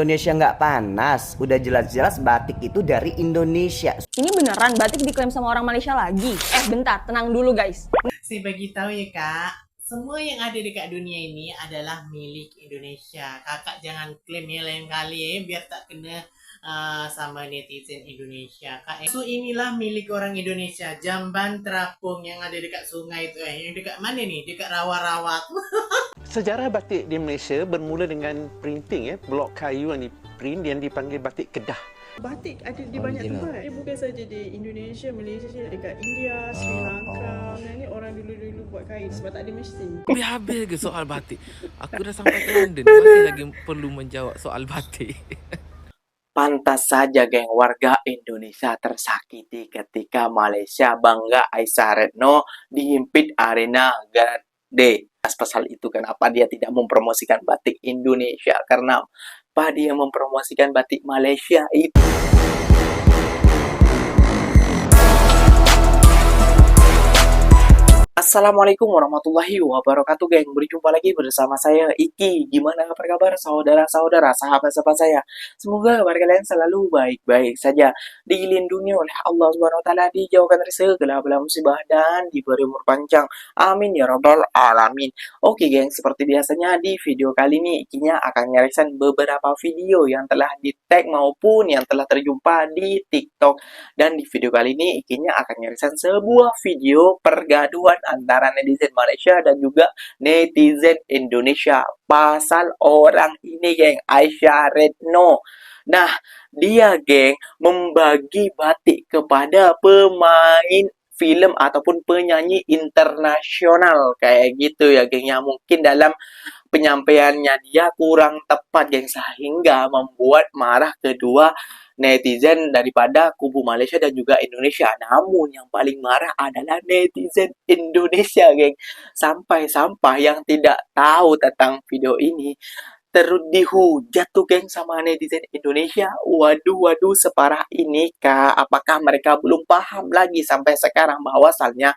Indonesia nggak panas, udah jelas-jelas batik itu dari Indonesia. Ini beneran batik diklaim sama orang Malaysia lagi? Bentar, tenang dulu guys. Saya bagi tahu ya kak, semua yang ada dekat dunia ini adalah milik Indonesia. Kakak jangan klaim yang lain kali ya, biar tak kena sama netizen Indonesia kak. So inilah milik orang Indonesia, jamban terapung yang ada dekat sungai itu yang dekat mana nih? Dekat rawa-rawa. Sejarah batik di Malaysia bermula dengan printing blok kayu yang diprint yang dipanggil batik Kedah. Batik ada di banyak tempat. Bukan saja di Indonesia, Malaysia, dekat India, Sri Lanka. Ini orang dulu-dulu buat kain sebab tak ada mesin. Habis ke soal batik? Aku dah sampai ke London, masih lagi perlu menjawab soal batik. Pantas saja geng warga Indonesia tersakiti ketika Malaysia bangga Aisyah Retno dihimpit arena Grande. Pasal itu kenapa dia tidak mempromosikan batik Indonesia, karena apa dia mempromosikan batik Malaysia itu. Assalamualaikum warahmatullahi wabarakatuh geng. Berjumpa lagi bersama saya Iki. Gimana kabar saudara-saudara, sahabat-sahabat saya? Semoga kabar kalian selalu baik-baik saja, dilindungi oleh Allah Subhanahu wa taala, dijauhkan dari segala bala musibah dan diberi umur panjang. Amin ya rabbal alamin. Oke geng, seperti biasanya di video kali ini Ikinya akan mereaction beberapa video yang telah di-tag maupun yang telah terjumpa di TikTok. Dan di video kali ini Ikinya akan mereaction sebuah video pergaduhan antara netizen Malaysia dan juga netizen Indonesia pasal orang ini geng, Aisyah Retno. Nah, dia geng membagi batik kepada pemain film ataupun penyanyi internasional kayak gitu ya geng, yang mungkin dalam penyampaiannya dia kurang tepat geng, sehingga membuat marah kedua netizen daripada kubu Malaysia dan juga Indonesia. Namun yang paling marah adalah netizen Indonesia geng, sampai yang tidak tahu tentang video ini terus dihujat tuh geng sama netizen Indonesia. Waduh, separah ini kah? Apakah mereka belum paham lagi sampai sekarang bahwasannya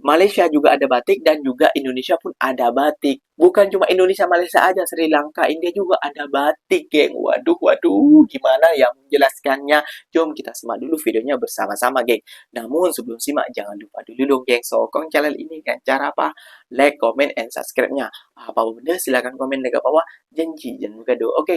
Malaysia juga ada batik dan juga Indonesia pun ada batik. Bukan cuma Indonesia, Malaysia aja, Sri Lanka, India juga ada batik, geng. Waduh, gimana ya menjelaskannya? Jom kita simak dulu videonya bersama-sama, geng. Namun sebelum simak, jangan lupa dulu dong, geng, sokong channel ini kan. Cara apa? Like, comment, and subscribe-nya. Apa benda, silahkan komen di bawah. Janji, jangan lupa dong. Oke,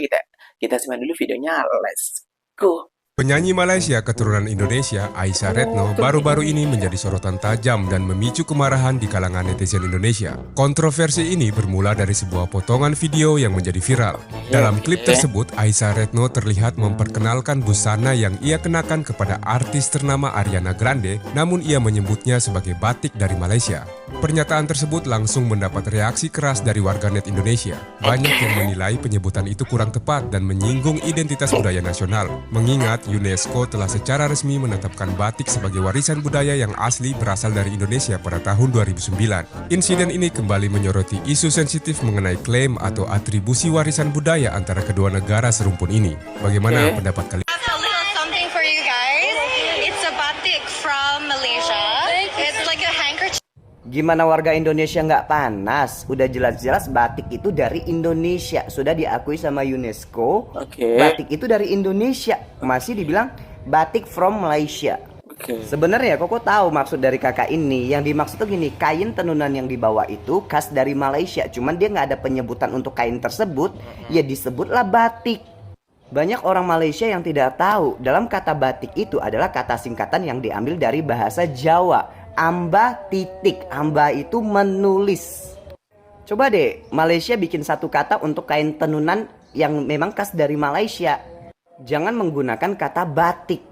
kita simak dulu videonya. Let's go. Penyanyi Malaysia keturunan Indonesia, Aisyah Retno, baru-baru ini menjadi sorotan tajam dan memicu kemarahan di kalangan netizen Indonesia. Kontroversi ini bermula dari sebuah potongan video yang menjadi viral. Dalam klip tersebut, Aisyah Retno terlihat memperkenalkan busana yang ia kenakan kepada artis ternama Ariana Grande, namun ia menyebutnya sebagai batik dari Malaysia. Pernyataan tersebut langsung mendapat reaksi keras dari warganet Indonesia. Banyak yang menilai penyebutan itu kurang tepat dan menyinggung identitas budaya nasional, mengingat UNESCO telah secara resmi menetapkan batik sebagai warisan budaya yang asli berasal dari Indonesia pada tahun 2009. Insiden ini kembali menyoroti isu sensitif mengenai klaim atau atribusi warisan budaya antara kedua negara serumpun ini. Bagaimana pendapat kalian? Something for you guys. It's a batik from Malaysia. It's like a handkerchief. Gimana warga Indonesia nggak panas? Udah jelas-jelas batik itu dari Indonesia, sudah diakui sama UNESCO. Batik itu dari Indonesia, masih dibilang batik from Malaysia. Sebenarnya kok tahu maksud dari kakak ini. Yang dimaksud tuh gini, kain tenunan yang dibawa itu khas dari Malaysia, cuman dia nggak ada penyebutan untuk kain tersebut, ya disebutlah batik. Banyak orang Malaysia yang tidak tahu dalam kata batik itu adalah kata singkatan yang diambil dari bahasa Jawa. Amba titik, amba itu menulis. Coba deh Malaysia bikin satu kata untuk kain tenunan yang memang khas dari Malaysia. Jangan menggunakan kata batik.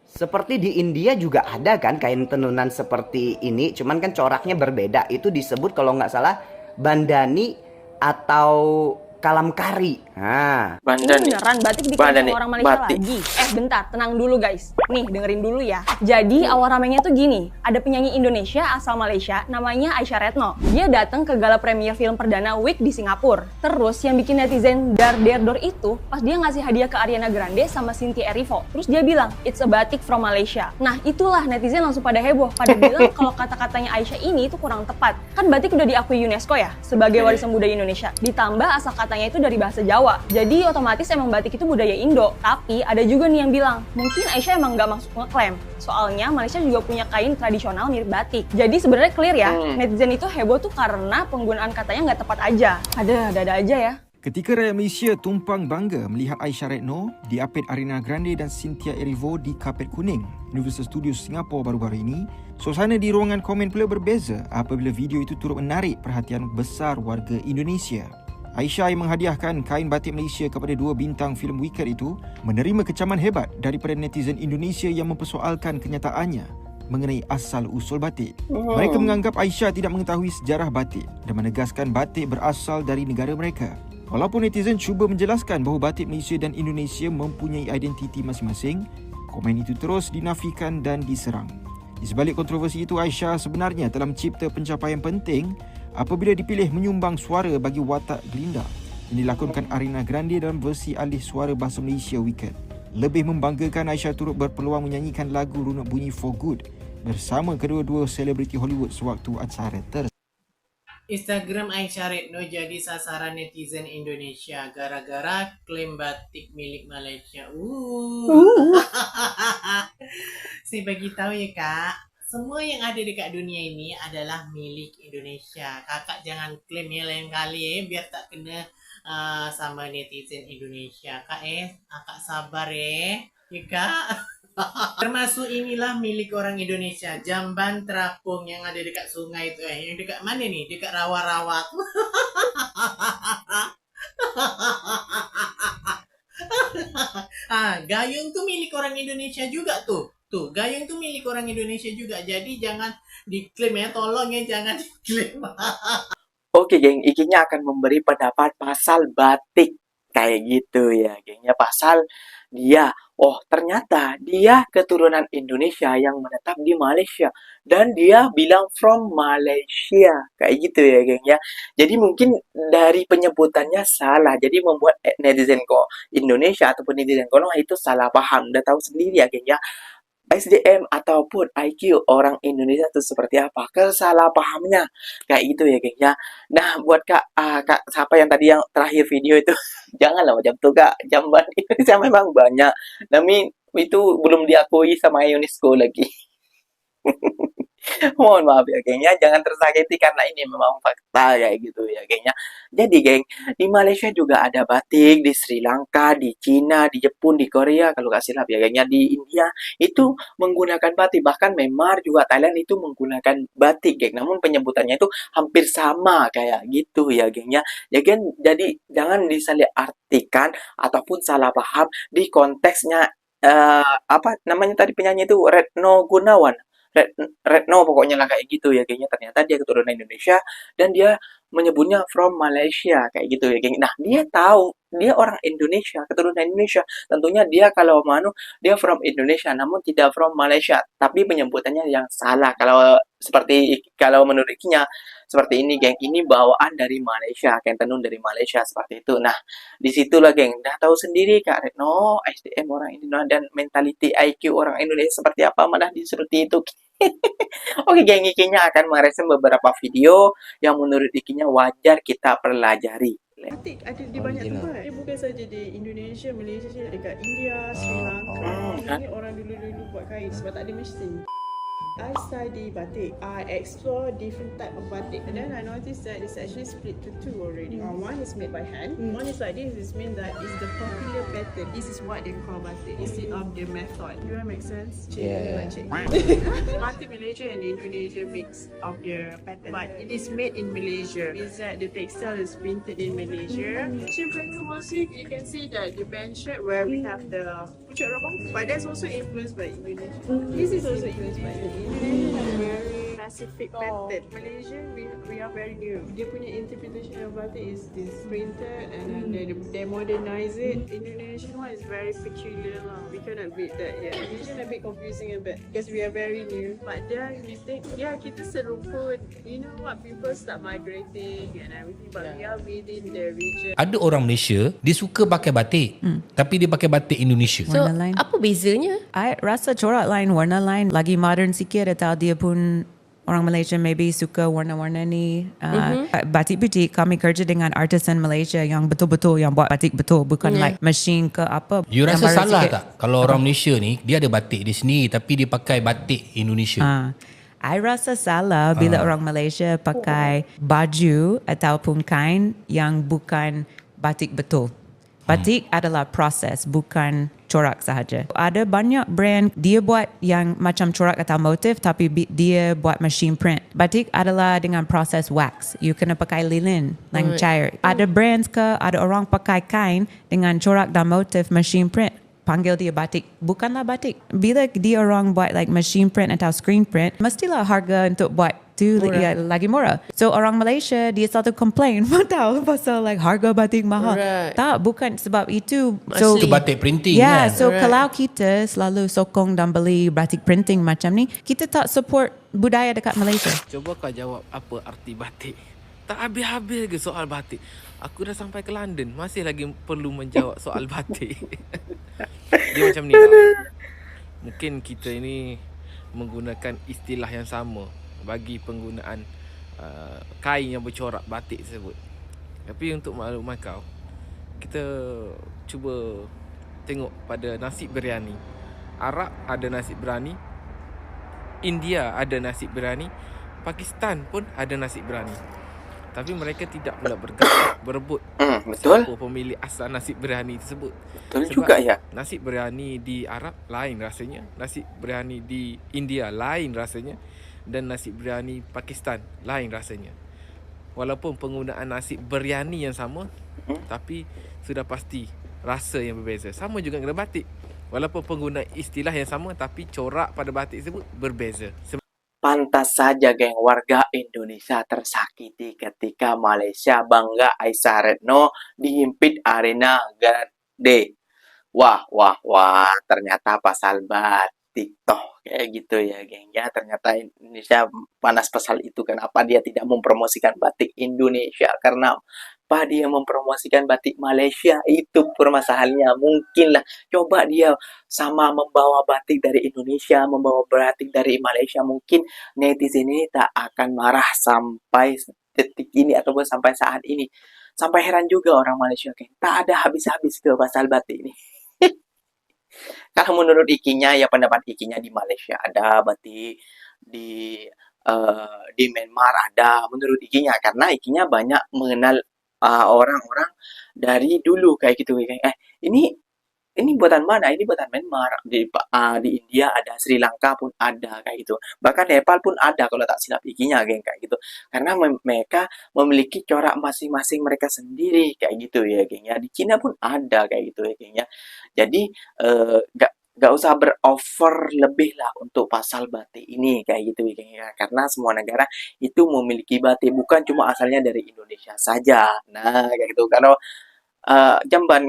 Seperti di India juga ada kan kain tenunan seperti ini, cuman kan coraknya berbeda. Itu disebut kalau nggak salah bandani atau kalamkari. Nah, Ini beneran batik diklaim sama orang Malaysia lagi? Bentar, tenang dulu guys. Nih, dengerin dulu ya. Jadi awal ramenya tuh gini, ada penyanyi Indonesia asal Malaysia namanya Aisyah Retno. Dia datang ke gala premier film perdana Week di Singapura. Terus yang bikin netizen dar-der-dor itu pas dia ngasih hadiah ke Ariana Grande sama Cynthia Erivo. Terus dia bilang, "It's a batik from Malaysia." Nah, itulah netizen langsung pada heboh, pada bilang kalau kata-katanya Aisyah ini itu kurang tepat. Kan batik udah diakui UNESCO ya sebagai warisan budaya Indonesia. Ditambah asal katanya itu dari bahasa Jawa. Jawa. Jadi otomatis emang batik itu budaya Indo. Tapi ada juga nih yang bilang, mungkin Aisyah emang nggak maksud ngeklaim. Soalnya Malaysia juga punya kain tradisional mirip batik. Jadi sebenarnya clear ya, netizen itu heboh tuh karena penggunaan katanya nggak tepat aja. Ada aja ya. Ketika rakyat Malaysia tumpang bangga melihat Aisyah Retno diapit Ariana Grande dan Cynthia Erivo di kapet kuning Universal Studios Singapura baru-baru ini, suasana di ruangan komen pula berbeza apabila video itu turut menarik perhatian besar warga Indonesia. Aisyah yang menghadiahkan kain batik Malaysia kepada 2 bintang filem Wicked itu menerima kecaman hebat daripada netizen Indonesia yang mempersoalkan kenyataannya mengenai asal-usul batik. Mereka menganggap Aisyah tidak mengetahui sejarah batik dan menegaskan batik berasal dari negara mereka. Walaupun netizen cuba menjelaskan bahawa batik Malaysia dan Indonesia mempunyai identiti masing-masing, komen itu terus dinafikan dan diserang. Di sebalik kontroversi itu, Aisyah sebenarnya telah mencipta pencapaian penting apabila dipilih menyumbang suara bagi Watak Glinda yang dilakonkan Ariana Grande dalam versi alih suara bahasa Malaysia Wicked. Lebih membanggakan, Aisyah turut berpeluang menyanyikan lagu Runut Bunyi For Good bersama kedua-dua selebriti Hollywood sewaktu acara tersebut. Instagram Aisyah Retno jadi sasaran netizen Indonesia gara-gara klaim batik milik Malaysia. Saya bagi tahu ya kak, semua yang ada dekat dunia ini adalah milik Indonesia. Kakak jangan klaim ya lain kali biar tak kena sama netizen Indonesia. Kakak sabar ya kak. Termasuk inilah milik orang Indonesia. Jamban terapung yang ada dekat sungai itu yang dekat mana nih? Dekat rawa-rawa. Gayung tuh milik orang Indonesia juga tuh. Gayung tuh milik orang Indonesia juga. Jadi jangan diklaim ya, tolong ya jangan diklaim. Oke geng, Ikinya akan memberi pendapat pasal batik. Kayak gitu ya gengnya, pasal dia, ternyata dia keturunan Indonesia yang menetap di Malaysia. Dan dia bilang from Malaysia. Kayak gitu ya geng ya. Jadi mungkin dari penyebutannya salah. Jadi membuat netizen Indonesia ataupun netizen Konoha itu salah paham. Udah tahu sendiri ya geng ya. SDM ataupun IQ orang Indonesia itu seperti apa, kesalahpahamnya kayak gitu ya geng ya. Nah buat kak siapa yang tadi yang terakhir video itu janganlah macam tuh kak, jamban Indonesia memang banyak tapi itu belum diakui sama UNESCO lagi. Mohon maaf ya geng ya, jangan tersakiti karena ini memang fakta kayak gitu ya geng ya. Jadi geng, di Malaysia juga ada batik, di Sri Lanka, di Cina, di Jepun, di Korea, kalau gak silap ya geng ya, di India itu menggunakan batik, bahkan Myanmar juga Thailand itu menggunakan batik geng, namun penyebutannya itu hampir sama kayak gitu ya geng ya. Jadi jangan disalah artikan ataupun salah paham di konteksnya apa namanya tadi penyanyi itu Retno Gunawan. Retno pokoknya lah kayak gitu ya kayaknya, ternyata dia keturunan Indonesia dan dia menyebutnya from Malaysia kayak gitu ya geng. Nah dia tahu dia orang Indonesia, keturunan Indonesia, tentunya dia kalau dia from Indonesia namun tidak from Malaysia, tapi penyebutannya yang salah kalau menurut Ikinya seperti ini geng, ini bawaan dari Malaysia, kain tenun dari Malaysia seperti itu. Nah disitulah geng, udah tahu sendiri kak Retno SDM orang Indonesia dan mentality IQ orang Indonesia seperti apa, malah seperti itu. Oke geng, Ikinya akan meresensi beberapa video yang menurut Ikinya wajar kita pelajari. Batik ada di banyak tempat. Dia bukan saja di Indonesia, Malaysia, dekat India, Sri Lanka. Ini orang dulu-dulu buat kain sebab tak ada mesin. I study batik. I explore different type of batik, and then I noticed that it's actually split to two already. One is made by hand. One is like this. It means that it's the popular pattern. This is what they call batik instead of the method. Do that make sense? Yeah. Batik Malaysia and Indonesia mix of the pattern, but it is made in Malaysia. Means that the textile is printed in Malaysia. You can see that the band shirt where we have the pucuk rabang, but that's also influenced by Indonesia. This is also influenced by Indonesia. Indonesia has very specific pattern. Malaysia, we are very new. Dia punya interpretation of batik is printed and then they modernize it. Indonesian one is very peculiar lah. We cannot beat that yet. Indonesian a bit confusing a bit because we are very new. But then we think, kita serumpun. You know what? People start migrating and everything, but we are within the region. Ada orang Malaysia, dia suka pakai batik, tapi dia pakai batik Indonesia. So, apa bezanya? I rasa corak lain, warna lain, lagi modern sikit atau dia pun Orang Malaysia maybe suka warna-warna ni. Batik butik kami kerja dengan artisan Malaysia yang betul-betul yang buat batik betul, bukan like machine ke apa. You yang rasa baru salah sikit. tak kalau orang Malaysia ni dia ada batik di sini tapi dia pakai batik Indonesia? I rasa salah bila orang Malaysia pakai baju ataupun kain yang bukan batik betul. Batik adalah proses, bukan corak sahaja. Ada banyak brand dia buat yang macam corak atau motif tapi dia buat machine print. Batik adalah dengan proses wax. You kena pakai linen yang cair. Ada brands ke, ada orang pakai kain dengan corak dan motif machine print. Panggil dia batik. Bukanlah batik. Bila dia orang buat like machine print atau screen print, mestilah harga untuk buat tu lagi murah. So orang Malaysia dia selalu complain tahu pasal like harga batik mahal. Tak, bukan sebab itu. So Itu batik printing yeah, kan? so kalau kita selalu sokong dan beli batik printing macam ni, kita tak support budaya dekat Malaysia. Cuba kau jawab apa arti batik. Tak habis-habis ke soal batik. Aku dah sampai ke London, masih lagi perlu menjawab soal batik. Dia macam ni lah. Mungkin kita ini menggunakan istilah yang sama bagi penggunaan kain yang bercorak batik tersebut. Tapi untuk makluman kau, kita cuba tengok pada nasi biryani. Arab ada nasi biryani, India ada nasi biryani, Pakistan pun ada nasi biryani. Tapi mereka tidak pula berebut siapa pemilik asal nasi biryani tersebut. Betul Sebab juga ya. nasi biryani di Arab lain rasanya, nasi biryani di India lain rasanya, dan nasi biryani Pakistan lain rasanya. Walaupun penggunaan nasi biryani yang sama, tapi sudah pasti rasa yang berbeza. Sama juga dengan batik. Walaupun penggunaan istilah yang sama, tapi corak pada batik tersebut berbeza. Pantas saja geng warga Indonesia tersakiti ketika Malaysia bangga Aisyah Retno dihimpit Arena Grande. Wah, ternyata pasal batik toh kayak gitu ya geng ya. Ternyata Indonesia panas pasal itu. Kenapa dia tidak mempromosikan batik Indonesia? Karena apa dia mempromosikan batik Malaysia? Itu permasalahannya. Mungkin lah coba dia sama membawa batik dari Indonesia, membawa batik dari Malaysia, mungkin netizen ini tak akan marah sampai detik ini ataupun sampai saat ini. Sampai heran juga orang Malaysia, geng. Tak ada habis-habis ke pasal batik ini. Kalau menurut ikinya, ya pendapat ikinya di Malaysia ada batik, di Myanmar ada menurut ikinya, karena ikinya banyak mengenal orang-orang dari dulu kayak gitu. Ini buatan mana? Ini buatan Myanmar. Di India ada, Sri Lanka pun ada kayak gitu. Bahkan Nepal pun ada kalau tak silap ikinya geng kayak gitu. Karena mereka memiliki corak masing-masing mereka sendiri kayak gitu ya geng ya. Di Cina pun ada kayak gitu ya geng ya. Jadi gak usah berover lebih lah untuk pasal batik ini kayak gitu ya geng ya. Karena semua negara itu memiliki batik, bukan cuma asalnya dari Indonesia saja. Nah kayak gitu. Kalau jamban.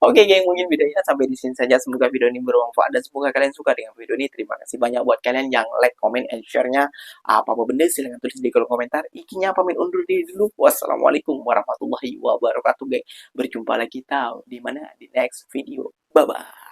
Oke geng, mungkin videonya sampai di sini saja. Semoga video ini bermanfaat dan semoga kalian suka dengan video ini. Terima kasih banyak buat kalian yang like, comment, and share-nya. Apa-apa benda silahkan tulis di kolom komentar. Ikinya pamit undur diri dulu. Wassalamualaikum warahmatullahi wabarakatuh geng. Berjumpa lagi kita di mana di next video. Bye bye.